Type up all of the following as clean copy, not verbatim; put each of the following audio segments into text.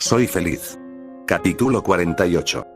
Soy feliz. Capítulo 48.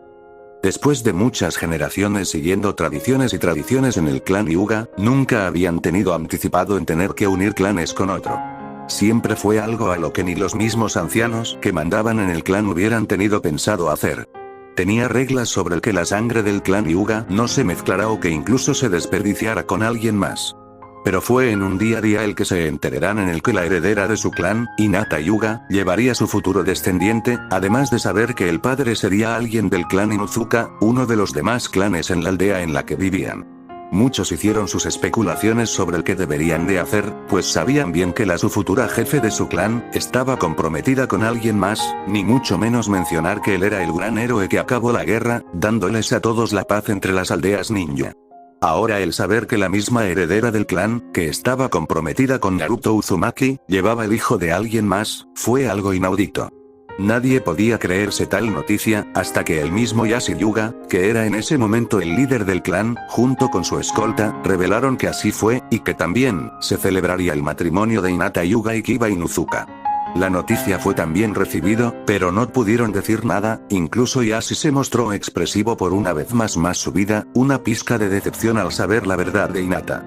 Después de muchas generaciones siguiendo tradiciones y tradiciones en el clan Hyuga, nunca habían tenido anticipado en tener que unir clanes con otro. Siempre fue algo a lo que ni los mismos ancianos que mandaban en el clan hubieran tenido pensado hacer. Tenía reglas sobre el que la sangre del clan Hyuga no se mezclara o que incluso se desperdiciara con alguien más. Pero fue en un día el que se enterarán en el que la heredera de su clan, Hinata Hyuga, llevaría su futuro descendiente, además de saber que el padre sería alguien del clan Inuzuka, uno de los demás clanes en la aldea en la que vivían. Muchos hicieron sus especulaciones sobre el que deberían de hacer, pues sabían bien que su futura jefe de su clan, estaba comprometida con alguien más, ni mucho menos mencionar que él era el gran héroe que acabó la guerra, dándoles a todos la paz entre las aldeas ninja. Ahora el saber que la misma heredera del clan, que estaba comprometida con Naruto Uzumaki, llevaba el hijo de alguien más, fue algo inaudito. Nadie podía creerse tal noticia, hasta que el mismo Yashi Hyuga, que era en ese momento el líder del clan, junto con su escolta, revelaron que así fue, y que también se celebraría el matrimonio de Hinata Hyuga y Kiba Inuzuka. La noticia fue tan bien recibido, pero no pudieron decir nada, incluso Yashi se mostró expresivo por una vez más su vida, una pizca de decepción al saber la verdad de Hinata.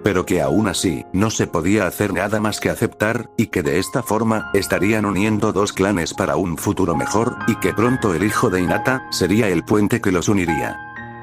Pero que aún así, no se podía hacer nada más que aceptar, y que de esta forma, estarían uniendo dos clanes para un futuro mejor, y que pronto el hijo de Hinata, sería el puente que los uniría.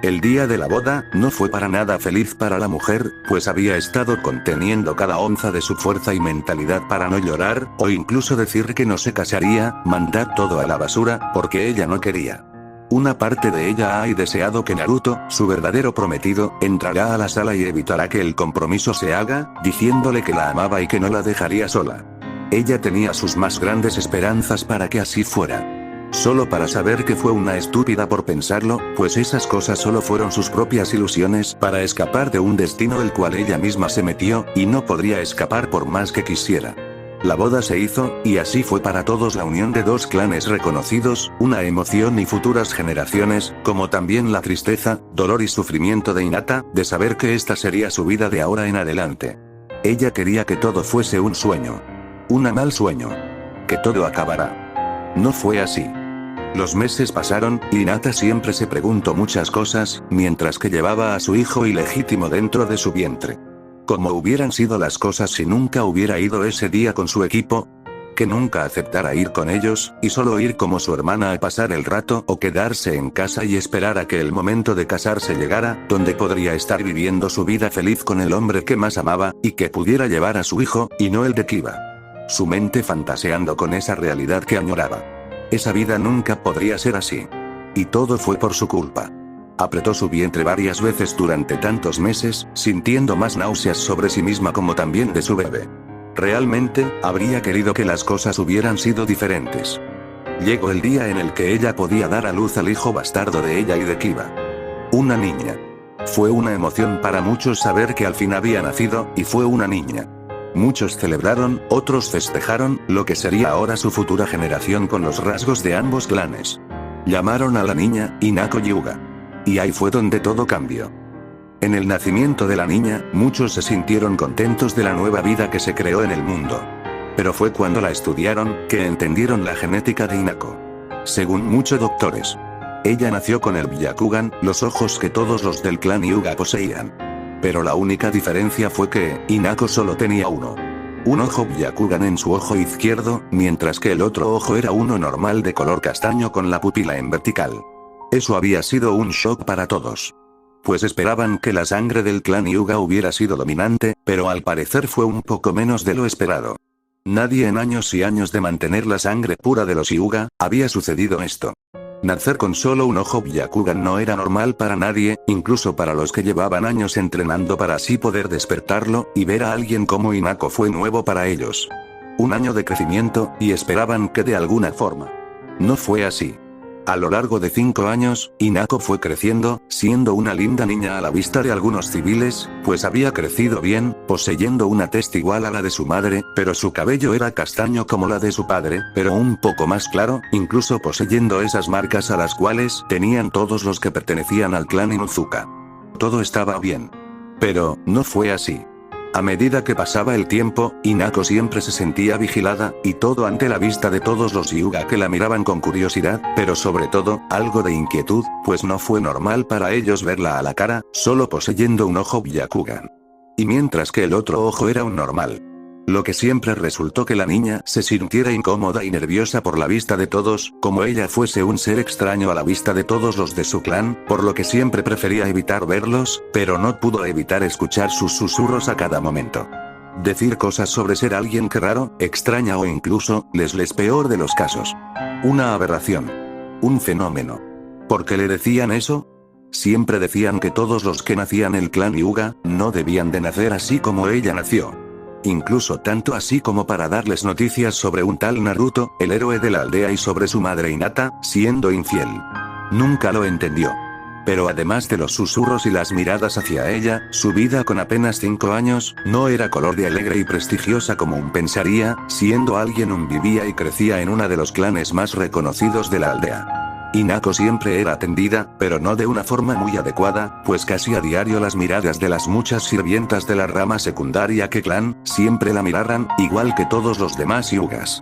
El día de la boda, no fue para nada feliz para la mujer, pues había estado conteniendo cada onza de su fuerza y mentalidad para no llorar, o incluso decir que no se casaría, mandar todo a la basura, porque ella no quería. Una parte de ella ha deseado que Naruto, su verdadero prometido, entrará a la sala y evitará que el compromiso se haga, diciéndole que la amaba y que no la dejaría sola. Ella tenía sus más grandes esperanzas para que así fuera. Solo para saber que fue una estúpida por pensarlo, pues esas cosas solo fueron sus propias ilusiones para escapar de un destino del cual ella misma se metió, y no podría escapar por más que quisiera. La boda se hizo, y así fue para todos la unión de dos clanes reconocidos, una emoción y futuras generaciones, como también la tristeza, dolor y sufrimiento de Hinata, de saber que esta sería su vida de ahora en adelante. Ella quería que todo fuese un sueño. Un mal sueño. Que todo acabará. No fue así. Los meses pasaron, y Hinata siempre se preguntó muchas cosas, mientras que llevaba a su hijo ilegítimo dentro de su vientre. ¿Cómo hubieran sido las cosas si nunca hubiera ido ese día con su equipo? Que nunca aceptara ir con ellos, y solo ir como su hermana a pasar el rato, o quedarse en casa y esperar a que el momento de casarse llegara, donde podría estar viviendo su vida feliz con el hombre que más amaba, y que pudiera llevar a su hijo, y no el de Kiba. Su mente fantaseando con esa realidad que añoraba. Esa vida nunca podría ser así. Y todo fue por su culpa. Apretó su vientre varias veces durante tantos meses, sintiendo más náuseas sobre sí misma como también de su bebé. Realmente, habría querido que las cosas hubieran sido diferentes. Llegó el día en el que ella podía dar a luz al hijo bastardo de ella y de Kiba. Una niña. Fue una emoción para muchos saber que al fin había nacido, y fue una niña. Muchos celebraron, otros festejaron, lo que sería ahora su futura generación con los rasgos de ambos clanes. Llamaron a la niña, Hinako Hyuga. Y ahí fue donde todo cambió. En el nacimiento de la niña, muchos se sintieron contentos de la nueva vida que se creó en el mundo. Pero fue cuando la estudiaron, que entendieron la genética de Hinako. Según muchos doctores, ella nació con el Byakugan, los ojos que todos los del clan Hyuga poseían. Pero la única diferencia fue que, Hinako solo tenía uno. Un ojo Byakugan en su ojo izquierdo, mientras que el otro ojo era uno normal de color castaño con la pupila en vertical. Eso había sido un shock para todos. Pues esperaban que la sangre del clan Hyuga hubiera sido dominante, pero al parecer fue un poco menos de lo esperado. Nadie en años y años de mantener la sangre pura de los Hyuga, había sucedido esto. Nacer con solo un ojo Byakugan no era normal para nadie, incluso para los que llevaban años entrenando para así poder despertarlo, y ver a alguien como Hinako fue nuevo para ellos. Un año de crecimiento, y esperaban que de alguna forma. No fue así. A lo largo de 5 años, Hinako fue creciendo, siendo una linda niña a la vista de algunos civiles, pues había crecido bien, poseyendo una tez igual a la de su madre, pero su cabello era castaño como la de su padre, pero un poco más claro, incluso poseyendo esas marcas a las cuales tenían todos los que pertenecían al clan Inuzuka. Todo estaba bien. Pero, no fue así. A medida que pasaba el tiempo, Hinako siempre se sentía vigilada, y todo ante la vista de todos los Hyuga que la miraban con curiosidad, pero sobre todo, algo de inquietud, pues no fue normal para ellos verla a la cara, solo poseyendo un ojo Byakugan. Y mientras que el otro ojo era un normal. Lo que siempre resultó que la niña se sintiera incómoda y nerviosa por la vista de todos, como ella fuese un ser extraño a la vista de todos los de su clan, por lo que siempre prefería evitar verlos, pero no pudo evitar escuchar sus susurros a cada momento. Decir cosas sobre ser alguien que raro, extraña o incluso, les peor de los casos. Una aberración. Un fenómeno. ¿Por qué le decían eso? Siempre decían que todos los que nacían el clan Hyuga, no debían de nacer así como ella nació. Incluso tanto así como para darles noticias sobre un tal Naruto, el héroe de la aldea, y sobre su madre Hinata, siendo infiel. Nunca lo entendió. Pero además de los susurros y las miradas hacia ella, su vida con apenas 5 años, no era color de alegre y prestigiosa como un pensaría, siendo alguien vivía y crecía en uno de los clanes más reconocidos de la aldea. Hinako siempre era atendida, pero no de una forma muy adecuada, pues casi a diario las miradas de las muchas sirvientas de la rama secundaria que clan, siempre la miraran, igual que todos los demás Hyugas.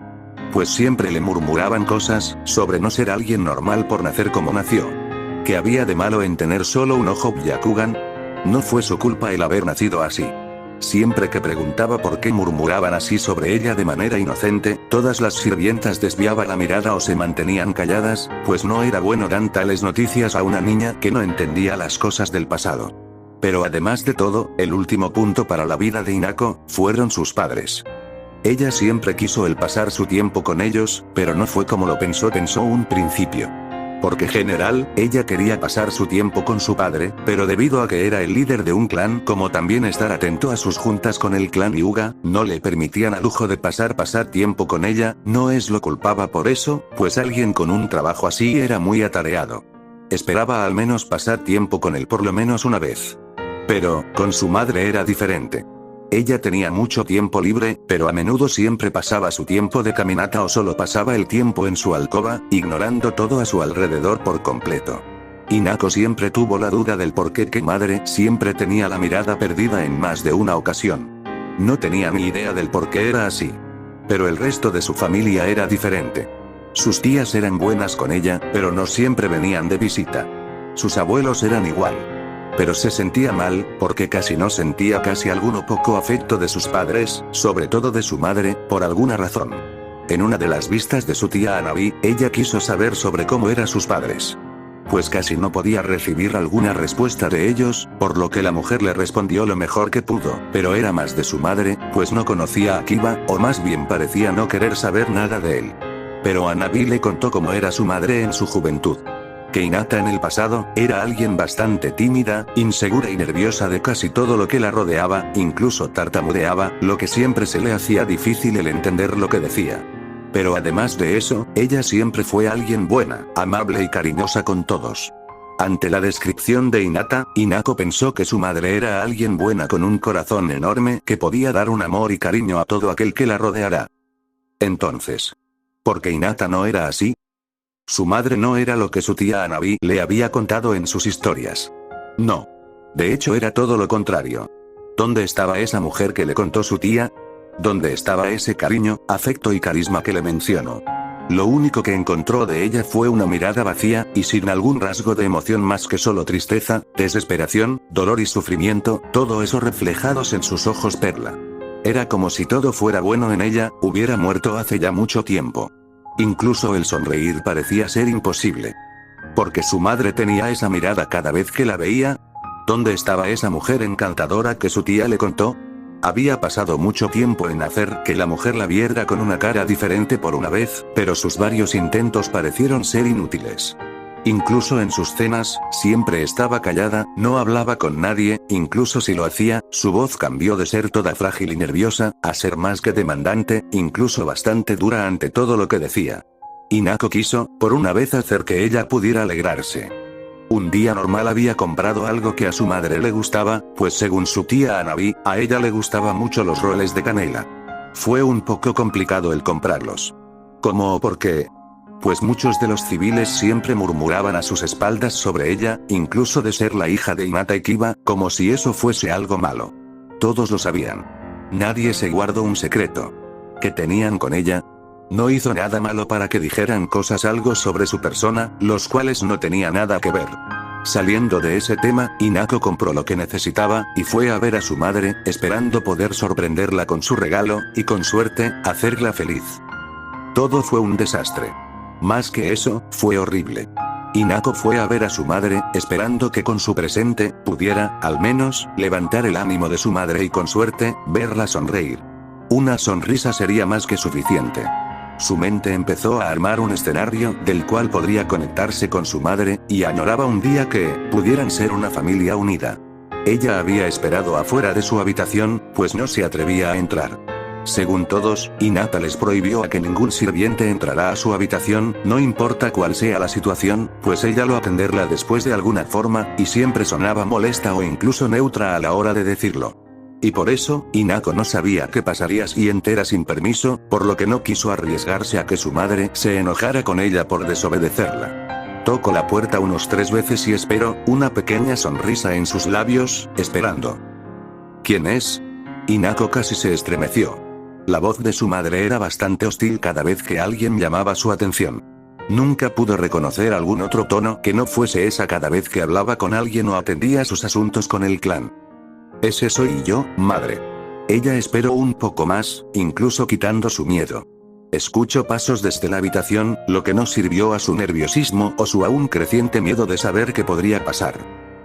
Pues siempre le murmuraban cosas, sobre no ser alguien normal por nacer como nació. ¿Qué había de malo en tener solo un ojo Byakugan? No fue su culpa el haber nacido así. Siempre que preguntaba por qué murmuraban así sobre ella de manera inocente, todas las sirvientas desviaban la mirada o se mantenían calladas, pues no era bueno dar tales noticias a una niña que no entendía las cosas del pasado. Pero además de todo, el último punto para la vida de Hinako, fueron sus padres. Ella siempre quiso el pasar su tiempo con ellos, pero no fue como lo pensó un principio. Porque general, ella quería pasar su tiempo con su padre, pero debido a que era el líder de un clan, como también estar atento a sus juntas con el clan Hyuga, no le permitían al lujo de pasar tiempo con ella, no es lo culpaba por eso, pues alguien con un trabajo así era muy atareado. Esperaba al menos pasar tiempo con él por lo menos una vez. Pero, con su madre era diferente. Ella tenía mucho tiempo libre, pero a menudo siempre pasaba su tiempo de caminata o solo pasaba el tiempo en su alcoba, ignorando todo a su alrededor por completo. Hinako siempre tuvo la duda del por qué que madre siempre tenía la mirada perdida en más de una ocasión. No tenía ni idea del por qué era así. Pero el resto de su familia era diferente. Sus tías eran buenas con ella, pero no siempre venían de visita. Sus abuelos eran igual. Pero se sentía mal, porque casi no sentía casi alguno poco afecto de sus padres, sobre todo de su madre, por alguna razón. En una de las vistas de su tía Hanabi, ella quiso saber sobre cómo eran sus padres. Pues casi no podía recibir alguna respuesta de ellos, por lo que la mujer le respondió lo mejor que pudo, pero era más de su madre, pues no conocía a Kiba, o más bien parecía no querer saber nada de él. Pero Hanabi le contó cómo era su madre en su juventud. Que Hinata en el pasado, era alguien bastante tímida, insegura y nerviosa de casi todo lo que la rodeaba, incluso tartamudeaba, lo que siempre se le hacía difícil el entender lo que decía. Pero además de eso, ella siempre fue alguien buena, amable y cariñosa con todos. Ante la descripción de Hinata, Hinako pensó que su madre era alguien buena con un corazón enorme que podía dar un amor y cariño a todo aquel que la rodeara. Entonces, ¿por qué Hinata no era así? Su madre no era lo que su tía Hanabi le había contado en sus historias. No. De hecho era todo lo contrario. ¿Dónde estaba esa mujer que le contó su tía? ¿Dónde estaba ese cariño, afecto y carisma que le mencionó? Lo único que encontró de ella fue una mirada vacía, y sin algún rasgo de emoción más que solo tristeza, desesperación, dolor y sufrimiento, todo eso reflejados en sus ojos perla. Era como si todo fuera bueno en ella, hubiera muerto hace ya mucho tiempo. Incluso el sonreír parecía ser imposible. Porque su madre tenía esa mirada cada vez que la veía. ¿Dónde estaba esa mujer encantadora que su tía le contó? Había pasado mucho tiempo en hacer que la mujer la viera con una cara diferente por una vez, pero sus varios intentos parecieron ser inútiles. Incluso en sus cenas, siempre estaba callada, no hablaba con nadie, incluso si lo hacía, su voz cambió de ser toda frágil y nerviosa, a ser más que demandante, incluso bastante dura ante todo lo que decía. Hinako quiso, por una vez, hacer que ella pudiera alegrarse. Un día normal había comprado algo que a su madre le gustaba, pues según su tía Hanabi, a ella le gustaban mucho los roles de canela. Fue un poco complicado el comprarlos. ¿Cómo o por qué? Pues muchos de los civiles siempre murmuraban a sus espaldas sobre ella, incluso de ser la hija de Hinata y Kiba, como si eso fuese algo malo. Todos lo sabían. Nadie se guardó un secreto. ¿Qué tenían con ella? No hizo nada malo para que dijeran cosas algo sobre su persona, los cuales no tenía nada que ver. Saliendo de ese tema, Hinako compró lo que necesitaba, y fue a ver a su madre, esperando poder sorprenderla con su regalo, y con suerte, hacerla feliz. Todo fue un desastre. Más que eso, fue horrible. Hinako fue a ver a su madre, esperando que con su presente, pudiera, al menos, levantar el ánimo de su madre y con suerte, verla sonreír. Una sonrisa sería más que suficiente. Su mente empezó a armar un escenario del cual podría conectarse con su madre, y añoraba un día que pudieran ser una familia unida. Ella había esperado afuera de su habitación, pues no se atrevía a entrar. Según todos, Hinata les prohibió a que ningún sirviente entrara a su habitación, no importa cuál sea la situación, pues ella lo atenderla después de alguna forma, y siempre sonaba molesta o incluso neutra a la hora de decirlo. Y por eso, Hinako no sabía qué pasaría si entrara sin permiso, por lo que no quiso arriesgarse a que su madre se enojara con ella por desobedecerla. Tocó la puerta unos 3 veces y esperó, una pequeña sonrisa en sus labios, esperando. ¿Quién es? Hinako casi se estremeció. La voz de su madre era bastante hostil cada vez que alguien llamaba su atención. Nunca pudo reconocer algún otro tono que no fuese esa cada vez que hablaba con alguien o atendía sus asuntos con el clan. Ese soy yo, madre. Ella esperó un poco más, incluso quitando su miedo. Escuchó pasos desde la habitación, lo que no sirvió a su nerviosismo o su aún creciente miedo de saber qué podría pasar.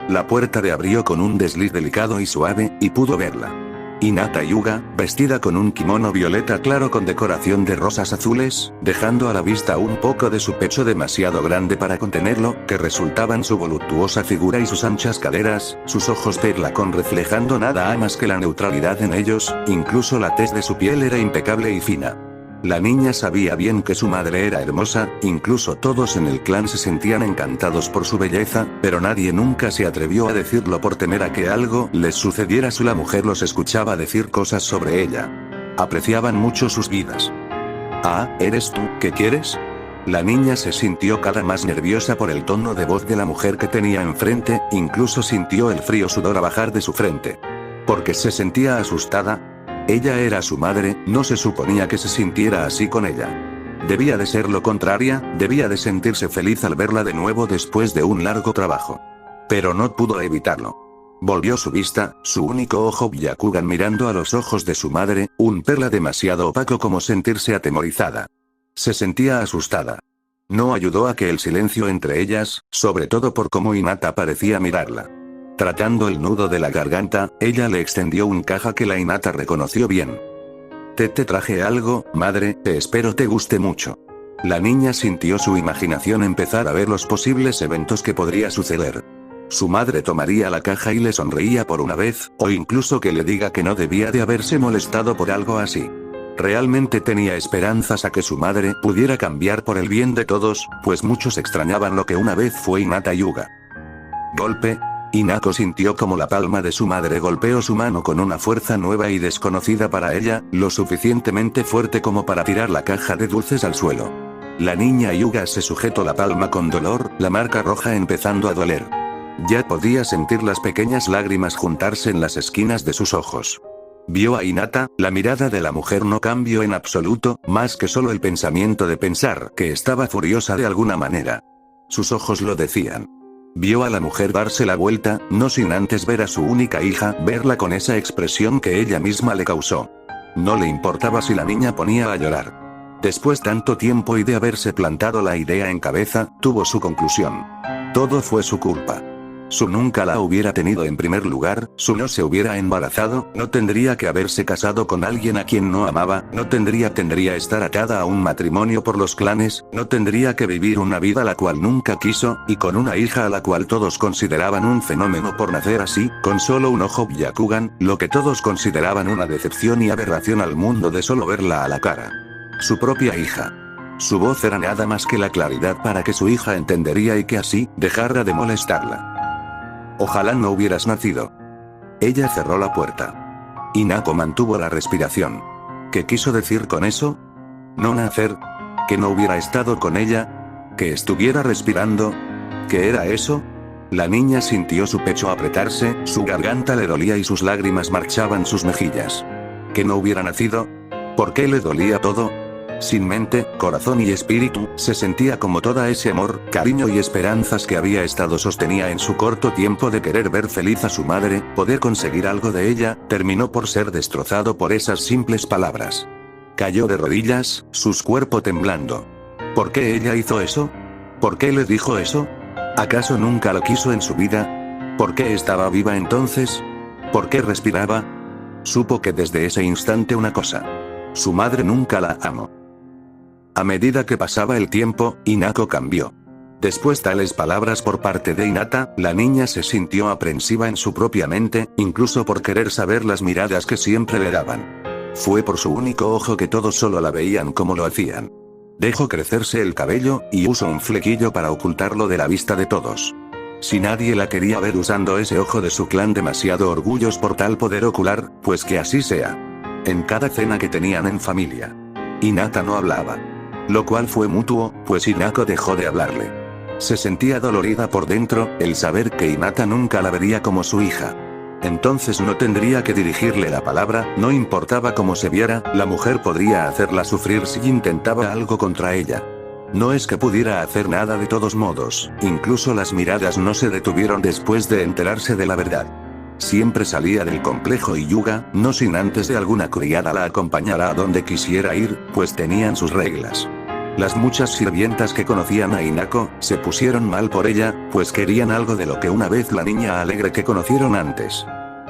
La puerta se abrió con un desliz delicado y suave, y pudo verla. Hinata Hyuga, vestida con un kimono violeta claro con decoración de rosas azules, dejando a la vista un poco de su pecho demasiado grande para contenerlo, que resultaban su voluptuosa figura y sus anchas caderas, sus ojos perla con reflejando nada más que la neutralidad en ellos, incluso la tez de su piel era impecable y fina. La niña sabía bien que su madre era hermosa, incluso todos en el clan se sentían encantados por su belleza, pero nadie nunca se atrevió a decirlo por temer a que algo les sucediera si la mujer los escuchaba decir cosas sobre ella. Apreciaban mucho sus vidas. Ah, ¿eres tú? ¿Qué quieres? La niña se sintió cada más nerviosa por el tono de voz de la mujer que tenía enfrente, incluso sintió el frío sudor a bajar de su frente. Porque se sentía asustada. Ella era su madre, no se suponía que se sintiera así con ella. Debía de ser lo contrario, debía de sentirse feliz al verla de nuevo después de un largo trabajo. Pero no pudo evitarlo. Volvió su vista, su único ojo Byakugan mirando a los ojos de su madre, un perla demasiado opaco como sentirse atemorizada. Se sentía asustada. No ayudó a que el silencio entre ellas, sobre todo por cómo Hinata parecía mirarla. Tratando el nudo de la garganta, ella le extendió un caja que la Hinata reconoció bien. Te traje algo, madre, espero te guste mucho. La niña sintió su imaginación empezar a ver los posibles eventos que podría suceder. Su madre tomaría la caja y le sonreía por una vez, o incluso que le diga que no debía de haberse molestado por algo así. Realmente tenía esperanzas a que su madre pudiera cambiar por el bien de todos, pues muchos extrañaban lo que una vez fue Hinata Hyuga. Golpe. Hinako sintió como la palma de su madre golpeó su mano con una fuerza nueva y desconocida para ella, lo suficientemente fuerte como para tirar la caja de dulces al suelo. La niña Hyuga se sujetó la palma con dolor, la marca roja empezando a doler. Ya podía sentir las pequeñas lágrimas juntarse en las esquinas de sus ojos. Vio a Hinata, la mirada de la mujer no cambió en absoluto, más que solo el pensamiento de pensar que estaba furiosa de alguna manera. Sus ojos lo decían. Vio a la mujer darse la vuelta, no sin antes ver a su única hija, verla con esa expresión que ella misma le causó. No le importaba si la niña ponía a llorar. Después tanto tiempo y de haberse plantado la idea en cabeza, tuvo su conclusión. Todo fue su culpa. Su nunca la hubiera tenido en primer lugar, Su no se hubiera embarazado, no tendría que haberse casado con alguien a quien no amaba, no tendría estar atada a un matrimonio por los clanes, no tendría que vivir una vida la cual nunca quiso, y con una hija a la cual todos consideraban un fenómeno por nacer así, con solo un ojo Byakugan, lo que todos consideraban una decepción y aberración al mundo de solo verla a la cara. Su propia hija. Su voz era nada más que la claridad para que su hija entendería y que así, dejara de molestarla. Ojalá no hubieras nacido. Ella cerró la puerta. Hinako mantuvo la respiración. ¿Qué quiso decir con eso? ¿No nacer? ¿Que no hubiera estado con ella? ¿Que estuviera respirando? ¿Qué era eso? La niña sintió su pecho apretarse, su garganta le dolía y sus lágrimas marchaban sus mejillas. ¿Que no hubiera nacido? ¿Por qué le dolía todo? Sin mente, corazón y espíritu, se sentía como toda ese amor, cariño y esperanzas que había estado sostenía en su corto tiempo de querer ver feliz a su madre, poder conseguir algo de ella, terminó por ser destrozado por esas simples palabras. Cayó de rodillas, su cuerpo temblando. ¿Por qué ella hizo eso? ¿Por qué le dijo eso? ¿Acaso nunca lo quiso en su vida? ¿Por qué estaba viva entonces? ¿Por qué respiraba? Supo que desde ese instante una cosa. Su madre nunca la amó. A medida que pasaba el tiempo, Hinako cambió. Después tales palabras por parte de Hinata, la niña se sintió aprensiva en su propia mente, incluso por querer saber las miradas que siempre le daban. Fue por su único ojo que todos solo la veían como lo hacían. Dejó crecerse el cabello, y usó un flequillo para ocultarlo de la vista de todos. Si nadie la quería ver usando ese ojo de su clan demasiado orgullosos por tal poder ocular, pues que así sea. En cada cena que tenían en familia, Hinata no hablaba. Lo cual fue mutuo, pues Hinako dejó de hablarle. Se sentía dolorida por dentro, el saber que Hinata nunca la vería como su hija. Entonces no tendría que dirigirle la palabra, no importaba cómo se viera, la mujer podría hacerla sufrir si intentaba algo contra ella. No es que pudiera hacer nada de todos modos, incluso las miradas no se detuvieron después de enterarse de la verdad. Siempre salía del complejo Hyuga, no sin antes de alguna criada la acompañara a donde quisiera ir, pues tenían sus reglas. Las muchas sirvientas que conocían a Hinako, se pusieron mal por ella, pues querían algo de lo que una vez la niña alegre que conocieron antes.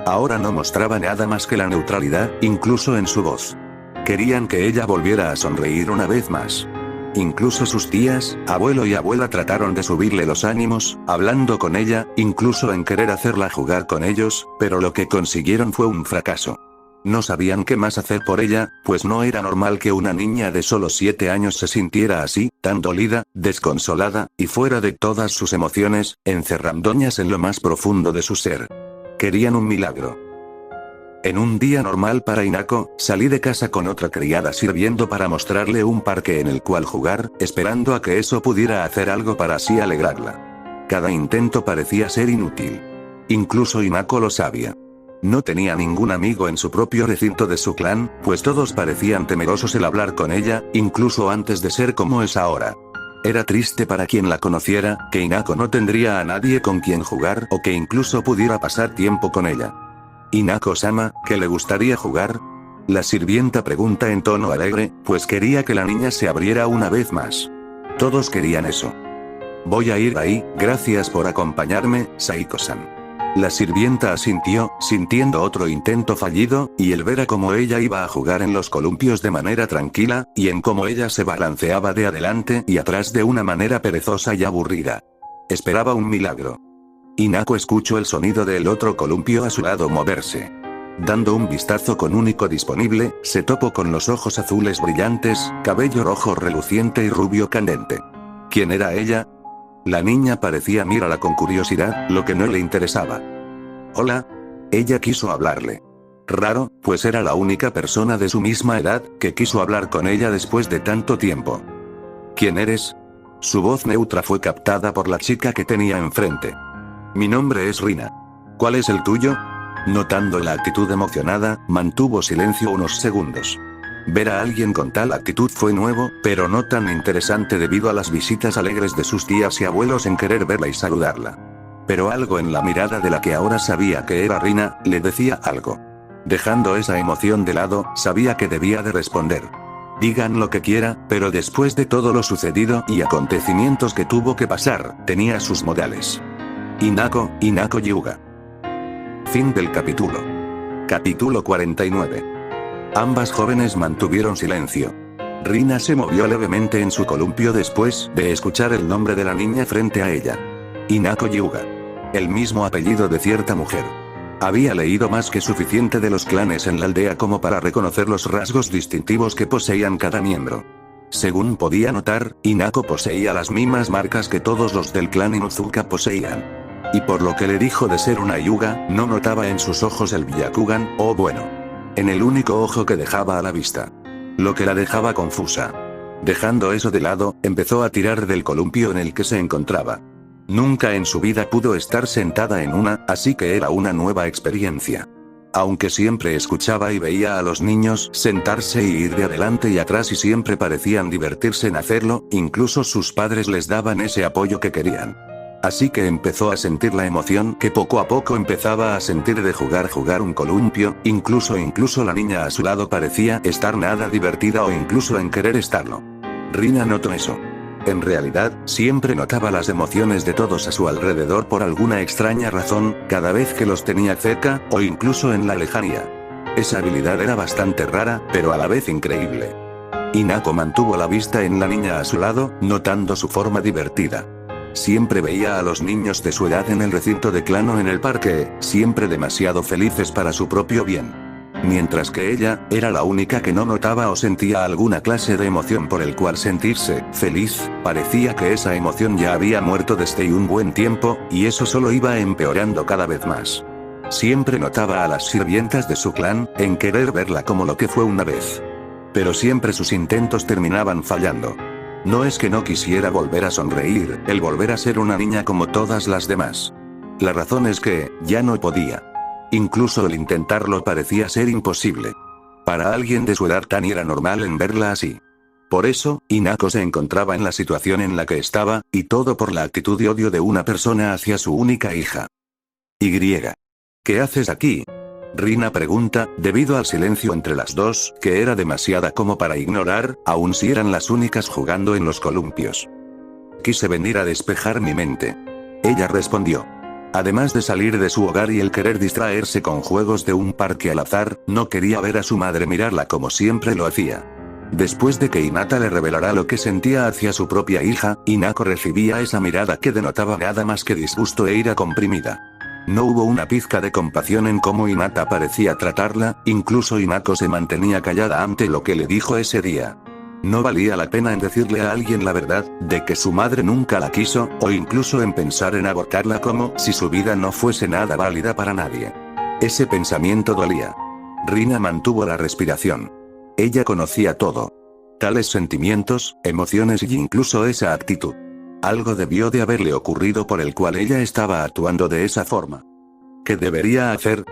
Ahora no mostraba nada más que la neutralidad, incluso en su voz. Querían que ella volviera a sonreír una vez más. Incluso sus tías, abuelo y abuela trataron de subirle los ánimos, hablando con ella, incluso en querer hacerla jugar con ellos, pero lo que consiguieron fue un fracaso. No sabían qué más hacer por ella, pues no era normal que una niña de solo 7 años se sintiera así, tan dolida, desconsolada, y fuera de todas sus emociones, encerrandoñas en lo más profundo de su ser. Querían un milagro. En un día normal para Hinako, salí de casa con otra criada sirviendo para mostrarle un parque en el cual jugar, esperando a que eso pudiera hacer algo para así alegrarla. Cada intento parecía ser inútil. Incluso Hinako lo sabía. No tenía ningún amigo en su propio recinto de su clan, pues todos parecían temerosos el hablar con ella, incluso antes de ser como es ahora. Era triste para quien la conociera, que Hinako no tendría a nadie con quien jugar o que incluso pudiera pasar tiempo con ella. Hinako-sama, ¿que le gustaría jugar? La sirvienta pregunta en tono alegre, pues quería que la niña se abriera una vez más. Todos querían eso. Voy a ir ahí, gracias por acompañarme, Saiko-san. La sirvienta asintió, sintiendo otro intento fallido, y el ver a cómo ella iba a jugar en los columpios de manera tranquila, y en cómo ella se balanceaba de adelante y atrás de una manera perezosa y aburrida. Esperaba un milagro. Hinako escuchó el sonido del otro columpio a su lado moverse. Dando un vistazo con único disponible, se topó con los ojos azules brillantes, cabello rojo reluciente y rubio candente. ¿Quién era ella? La niña parecía mirarla con curiosidad, lo que no le interesaba. Hola. Ella quiso hablarle. Raro, pues era la única persona de su misma edad que quiso hablar con ella después de tanto tiempo. ¿Quién eres? Su voz neutra fue captada por la chica que tenía enfrente. Mi nombre es Rina. ¿Cuál es el tuyo? Notando la actitud emocionada, mantuvo silencio unos segundos. Ver a alguien con tal actitud fue nuevo, pero no tan interesante debido a las visitas alegres de sus tías y abuelos en querer verla y saludarla. Pero algo en la mirada de la que ahora sabía que era Rina, le decía algo. Dejando esa emoción de lado, sabía que debía de responder. Digan lo que quiera, pero después de todo lo sucedido y acontecimientos que tuvo que pasar, tenía sus modales. Hinako Hyuga. Fin del capítulo. Capítulo 49. Ambas jóvenes mantuvieron silencio. Rina se movió levemente en su columpio después de escuchar el nombre de la niña frente a ella. Hinako Hyuga. El mismo apellido de cierta mujer. Había leído más que suficiente de los clanes en la aldea como para reconocer los rasgos distintivos que poseían cada miembro. Según podía notar, Hinako poseía las mismas marcas que todos los del clan Inuzuka poseían. Y por lo que le dijo de ser una Hyuga, no notaba en sus ojos el Byakugan, o bueno, en el único ojo que dejaba a la vista. Lo que la dejaba confusa. Dejando eso de lado, empezó a tirar del columpio en el que se encontraba. Nunca en su vida pudo estar sentada en una, así que era una nueva experiencia. Aunque siempre escuchaba y veía a los niños sentarse y ir de adelante y atrás y siempre parecían divertirse en hacerlo, incluso sus padres les daban ese apoyo que querían. Así que empezó a sentir la emoción que poco a poco empezaba a sentir de jugar un columpio, incluso la niña a su lado parecía estar nada divertida o incluso en querer estarlo. Rina notó eso. En realidad, siempre notaba las emociones de todos a su alrededor por alguna extraña razón, cada vez que los tenía cerca, o incluso en la lejanía. Esa habilidad era bastante rara, pero a la vez increíble. Hinako mantuvo la vista en la niña a su lado, notando su forma divertida. Siempre veía a los niños de su edad en el recinto de clan o en el parque, siempre demasiado felices para su propio bien. Mientras que ella, era la única que no notaba o sentía alguna clase de emoción por el cual sentirse feliz, parecía que esa emoción ya había muerto desde un buen tiempo, y eso solo iba empeorando cada vez más. Siempre notaba a las sirvientas de su clan, en querer verla como lo que fue una vez. Pero siempre sus intentos terminaban fallando. No es que no quisiera volver a sonreír, el volver a ser una niña como todas las demás. La razón es que, ya no podía. Incluso el intentarlo parecía ser imposible. Para alguien de su edad tan era normal en verla así. Por eso, Hinako se encontraba en la situación en la que estaba, y todo por la actitud y odio de una persona hacia su única hija. Y. ¿Qué haces aquí? Rina pregunta, debido al silencio entre las dos, que era demasiada como para ignorar, aun si eran las únicas jugando en los columpios. Quise venir a despejar mi mente. Ella respondió. Además de salir de su hogar y el querer distraerse con juegos de un parque al azar, no quería ver a su madre mirarla como siempre lo hacía. Después de que Hinata le revelara lo que sentía hacia su propia hija, Hinako recibía esa mirada que denotaba nada más que disgusto e ira comprimida. No hubo una pizca de compasión en cómo Hinata parecía tratarla, incluso Hinako se mantenía callada ante lo que le dijo ese día. No valía la pena en decirle a alguien la verdad, de que su madre nunca la quiso, o incluso en pensar en abortarla como si su vida no fuese nada válida para nadie. Ese pensamiento dolía. Rina mantuvo la respiración. Ella conocía todo. Tales sentimientos, emociones y incluso esa actitud. Algo debió de haberle ocurrido por el cual ella estaba actuando de esa forma. ¿Qué debería hacer?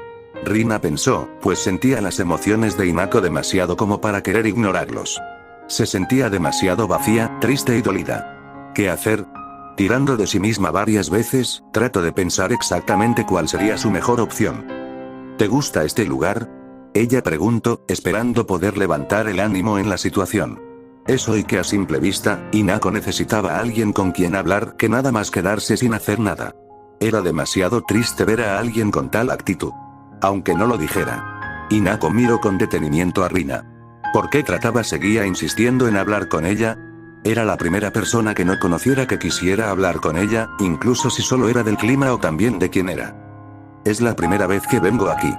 Rina pensó, pues sentía las emociones de Hinako demasiado como para querer ignorarlos. Se sentía demasiado vacía, triste y dolida. ¿Qué hacer? Tirando de sí misma varias veces, trató de pensar exactamente cuál sería su mejor opción. ¿Te gusta este lugar? Ella preguntó, esperando poder levantar el ánimo en la situación. Eso y que a simple vista, Hinako necesitaba a alguien con quien hablar que nada más quedarse sin hacer nada. Era demasiado triste ver a alguien con tal actitud. Aunque no lo dijera. Hinako miró con detenimiento a Rina. ¿Por qué seguía insistiendo en hablar con ella? Era la primera persona que no conociera que quisiera hablar con ella, incluso si solo era del clima o también de quién era. Es la primera vez que vengo aquí.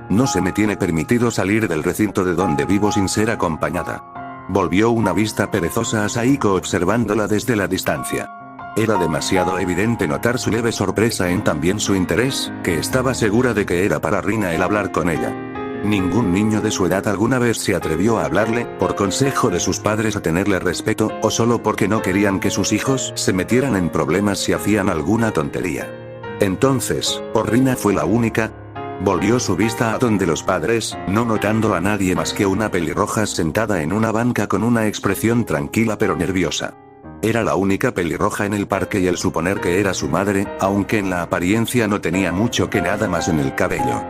No se me tiene permitido salir del recinto de donde vivo sin ser acompañada. Volvió una vista perezosa a Saiko observándola desde la distancia. Era demasiado evidente notar su leve sorpresa en también su interés, que estaba segura de que era para Rina el hablar con ella. Ningún niño de su edad alguna vez se atrevió a hablarle, por consejo de sus padres a tenerle respeto, o solo porque no querían que sus hijos se metieran en problemas si hacían alguna tontería. Entonces, Rina fue la única. Volvió su vista a donde los padres, no notando a nadie más que una pelirroja sentada en una banca con una expresión tranquila pero nerviosa. Era la única pelirroja en el parque y el suponer que era su madre, aunque en la apariencia no tenía mucho que nada más en el cabello.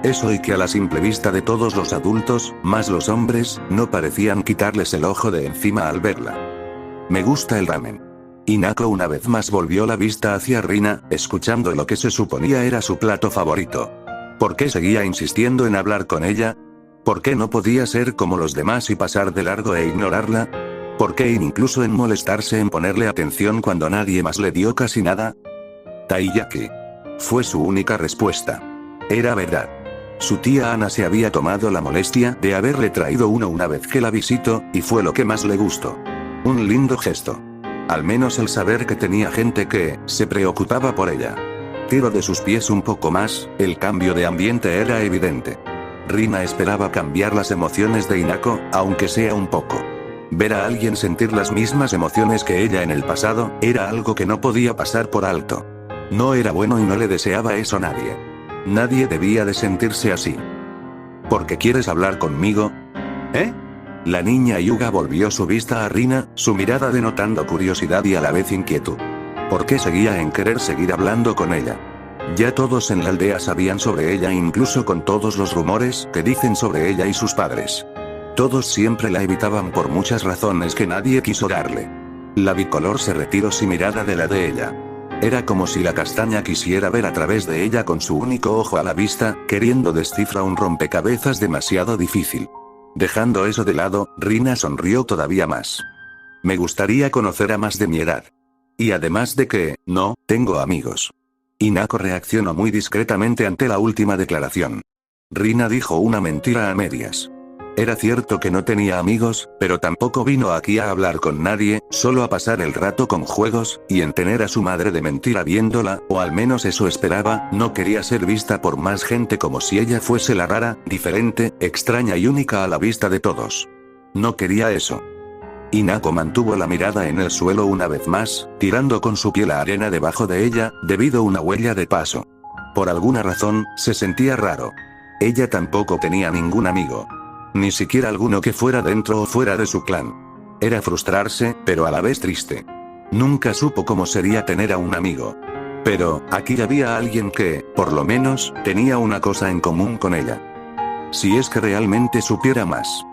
Eso y que a la simple vista de todos los adultos, más los hombres, no parecían quitarles el ojo de encima al verla. Me gusta el ramen. Hinako una vez más volvió la vista hacia Rina, escuchando lo que se suponía era su plato favorito. ¿Por qué seguía insistiendo en hablar con ella? ¿Por qué no podía ser como los demás y pasar de largo e ignorarla? ¿Por qué incluso en molestarse en ponerle atención cuando nadie más le dio casi nada? Taiyaki. Fue su única respuesta. Era verdad. Su tía Ana se había tomado la molestia de haberle traído uno una vez que la visitó, y fue lo que más le gustó. Un lindo gesto. Al menos el saber que tenía gente que se preocupaba por ella. Tiró de sus pies un poco más, el cambio de ambiente era evidente. Rina esperaba cambiar las emociones de Hinako, aunque sea un poco. Ver a alguien sentir las mismas emociones que ella en el pasado, era algo que no podía pasar por alto. No era bueno y no le deseaba eso a nadie. Nadie debía de sentirse así. ¿Por qué quieres hablar conmigo? ¿Eh? La niña Hyuga volvió su vista a Rina, su mirada denotando curiosidad y a la vez inquietud. ¿Por qué seguía en querer seguir hablando con ella? Ya todos en la aldea sabían sobre ella, incluso con todos los rumores que dicen sobre ella y sus padres. Todos siempre la evitaban por muchas razones que nadie quiso darle. La bicolor se retiró sin mirada de la de ella. Era como si la castaña quisiera ver a través de ella con su único ojo a la vista, queriendo descifrar un rompecabezas demasiado difícil. Dejando eso de lado, Rina sonrió todavía más. Me gustaría conocer a más de mi edad. Y además de que, no, tengo amigos. Hinako reaccionó muy discretamente ante la última declaración. Rina dijo una mentira a medias. Era cierto que no tenía amigos, pero tampoco vino aquí a hablar con nadie, solo a pasar el rato con juegos, y en tener a su madre de mentira viéndola, o al menos eso esperaba, no quería ser vista por más gente como si ella fuese la rara, diferente, extraña y única a la vista de todos. No quería eso. Hinako mantuvo la mirada en el suelo una vez más, tirando con su pie la arena debajo de ella, debido a una huella de paso. Por alguna razón, se sentía raro. Ella tampoco tenía ningún amigo. Ni siquiera alguno que fuera dentro o fuera de su clan. Era frustrarse, pero a la vez triste. Nunca supo cómo sería tener a un amigo. Pero, aquí había alguien que, por lo menos, tenía una cosa en común con ella. Si es que realmente supiera más.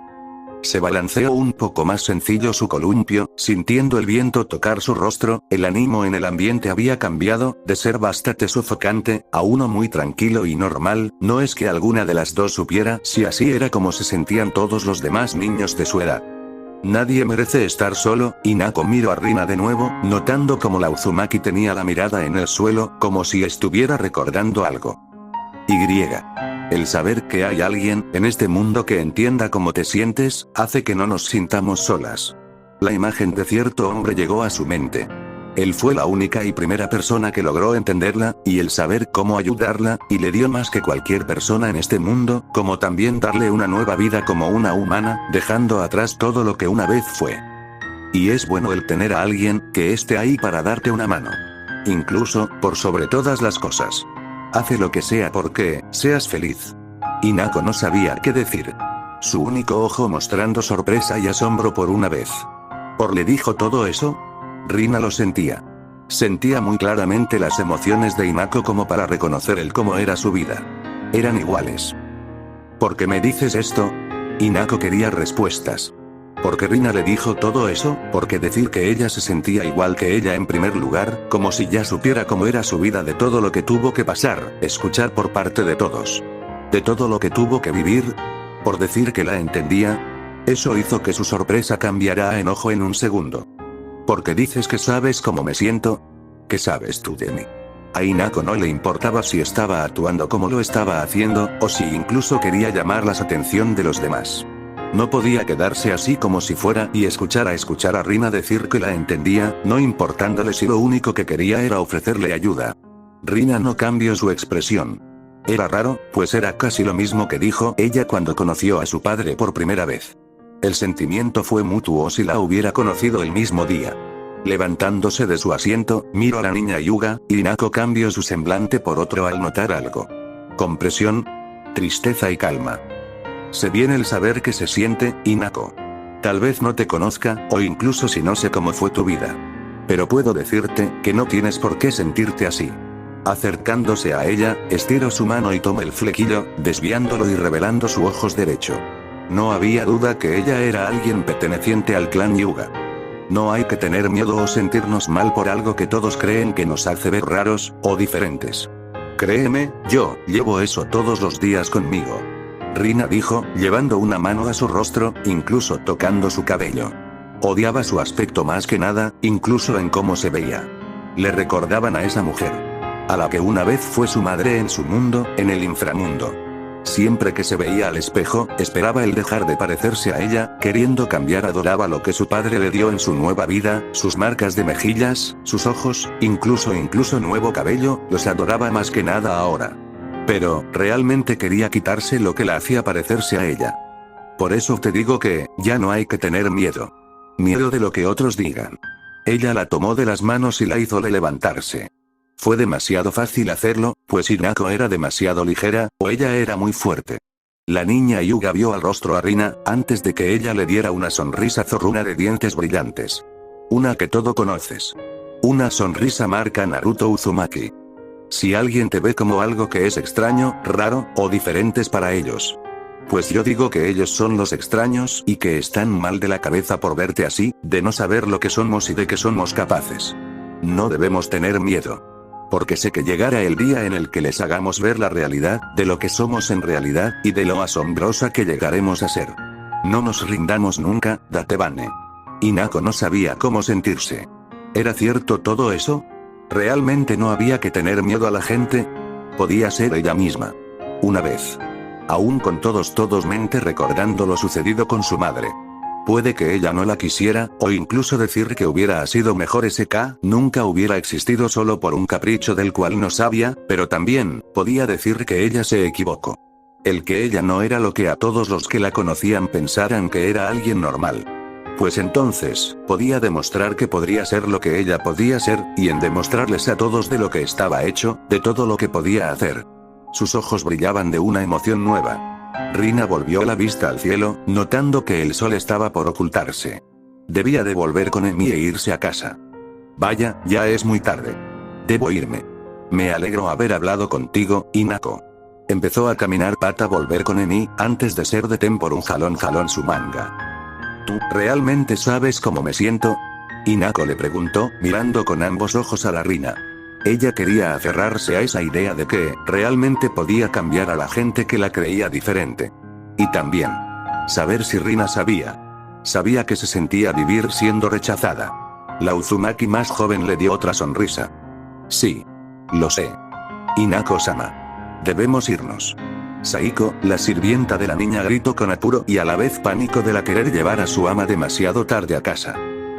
Se balanceó un poco más sencillo su columpio, sintiendo el viento tocar su rostro, el ánimo en el ambiente había cambiado, de ser bastante sofocante, a uno muy tranquilo y normal, no es que alguna de las dos supiera si así era como se sentían todos los demás niños de su edad. Nadie merece estar solo, Hinako miró a Rina de nuevo, notando como la Uzumaki tenía la mirada en el suelo, como si estuviera recordando algo. El saber que hay alguien en este mundo que entienda cómo te sientes, hace que no nos sintamos solas. La imagen de cierto hombre llegó a su mente. Él fue la única y primera persona que logró entenderla, y el saber cómo ayudarla, y le dio más que cualquier persona en este mundo, como también darle una nueva vida como una humana, dejando atrás todo lo que una vez fue. Y es bueno el tener a alguien que esté ahí para darte una mano. Incluso, por sobre todas las cosas. Hace lo que sea porque seas feliz. Hinako no sabía qué decir. Su único ojo mostrando sorpresa y asombro por una vez. ¿Por le dijo todo eso? Rina lo sentía. Sentía muy claramente las emociones de Hinako como para reconocer el cómo era su vida. Eran iguales. ¿Por qué me dices esto? Hinako quería respuestas. ¿Porque Rina le dijo todo eso? ¿Porque decir que ella se sentía igual que ella en primer lugar, como si ya supiera cómo era su vida, de todo lo que tuvo que pasar, escuchar por parte de todos? ¿De todo lo que tuvo que vivir? ¿Por decir que la entendía? Eso hizo que su sorpresa cambiara a enojo en un segundo. ¿Por qué dices que sabes cómo me siento? ¿Qué sabes tú de mí? A Hinako no le importaba si estaba actuando como lo estaba haciendo, o si incluso quería llamar la atención de los demás. No podía quedarse así como si fuera y escuchar a Rina decir que la entendía, no importándole si lo único que quería era ofrecerle ayuda. Rina no cambió su expresión. Era raro, pues era casi lo mismo que dijo ella cuando conoció a su padre por primera vez. El sentimiento fue mutuo si la hubiera conocido el mismo día. Levantándose de su asiento, miró a la niña Hyuga, y Hinako cambió su semblante por otro al notar algo. Compresión, tristeza y calma. Sé bien el saber que se siente, Hinako. Tal vez no te conozca, o incluso si no sé cómo fue tu vida. Pero puedo decirte que no tienes por qué sentirte así. Acercándose a ella, estiró su mano y tomó el flequillo, desviándolo y revelando su ojos derecho. No había duda que ella era alguien perteneciente al clan Hyuga. No hay que tener miedo o sentirnos mal por algo que todos creen que nos hace ver raros, o diferentes. Créeme, yo llevo eso todos los días conmigo. Rina dijo, llevando una mano a su rostro, incluso tocando su cabello. Odiaba su aspecto más que nada, incluso en cómo se veía. Le recordaban a esa mujer. A la que una vez fue su madre en su mundo, en el inframundo. Siempre que se veía al espejo, esperaba el dejar de parecerse a ella, queriendo cambiar. Adoraba lo que su padre le dio en su nueva vida, sus marcas de mejillas, sus ojos, incluso nuevo cabello, los adoraba más que nada ahora. Pero, realmente quería quitarse lo que la hacía parecerse a ella. Por eso te digo que, ya no hay que tener miedo. Miedo de lo que otros digan. Ella la tomó de las manos y la hizo levantarse. Fue demasiado fácil hacerlo, pues Hinako era demasiado ligera, o ella era muy fuerte. La niña Hyuga vio al rostro a Rina, antes de que ella le diera una sonrisa zorruna de dientes brillantes. Una que todo conoces. Una sonrisa marca Naruto Uzumaki. Si alguien te ve como algo que es extraño, raro, o diferentes para ellos. Pues yo digo que ellos son los extraños y que están mal de la cabeza por verte así, de no saber lo que somos y de qué somos capaces. No debemos tener miedo. Porque sé que llegará el día en el que les hagamos ver la realidad, de lo que somos en realidad, y de lo asombrosa que llegaremos a ser. No nos rindamos nunca, Datebane. Hinako no sabía cómo sentirse. ¿Era cierto todo eso? ¿Realmente no había que tener miedo a la gente? Podía ser ella misma. Una vez. Aún con todos mente recordando lo sucedido con su madre. Puede que ella no la quisiera, o incluso decir que hubiera sido mejor SK, nunca hubiera existido solo por un capricho del cual no sabía, pero también, podía decir que ella se equivocó. El que ella no era lo que a todos los que la conocían pensaran que era alguien normal. Pues entonces, podía demostrar que podría ser lo que ella podía ser, y en demostrarles a todos de lo que estaba hecho, de todo lo que podía hacer. Sus ojos brillaban de una emoción nueva. Rina volvió la vista al cielo, notando que el sol estaba por ocultarse. Debía de volver con Emi e irse a casa. Vaya, ya es muy tarde. Debo irme. Me alegro haber hablado contigo, Hinako. Empezó a caminar para volver con Emi, antes de ser detén por un jalón su manga. ¿Tú realmente sabes cómo me siento? Hinako le preguntó, mirando con ambos ojos a la Rina. Ella quería aferrarse a esa idea de que, realmente podía cambiar a la gente que la creía diferente. Y también, saber si Rina sabía. Sabía que se sentía vivir siendo rechazada. La Uzumaki más joven le dio otra sonrisa. Sí. Lo sé. Hinako-sama. Debemos irnos. Saiko, la sirvienta de la niña, gritó con apuro y a la vez pánico de la querer llevar a su ama demasiado tarde a casa.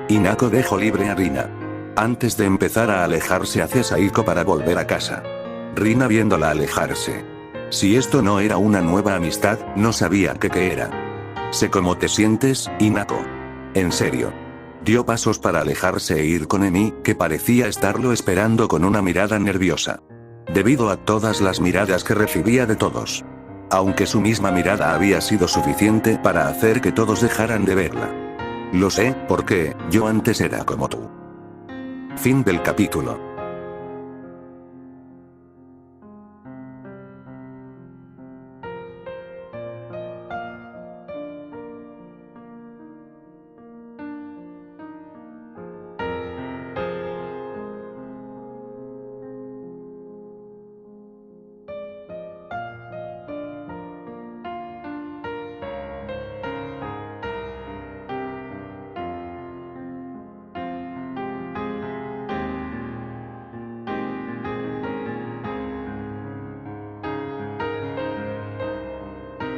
Hinako dejó libre a Rina. Antes de empezar a alejarse hacia Saiko para volver a casa. Rina viéndola alejarse. Si esto no era una nueva amistad, no sabía qué era. Sé cómo te sientes, Hinako. En serio. Dio pasos para alejarse e ir con Emi, que parecía estarlo esperando con una mirada nerviosa. Debido a todas las miradas que recibía de todos. Aunque su misma mirada había sido suficiente para hacer que todos dejaran de verla. Lo sé, porque, yo antes era como tú. Fin del capítulo.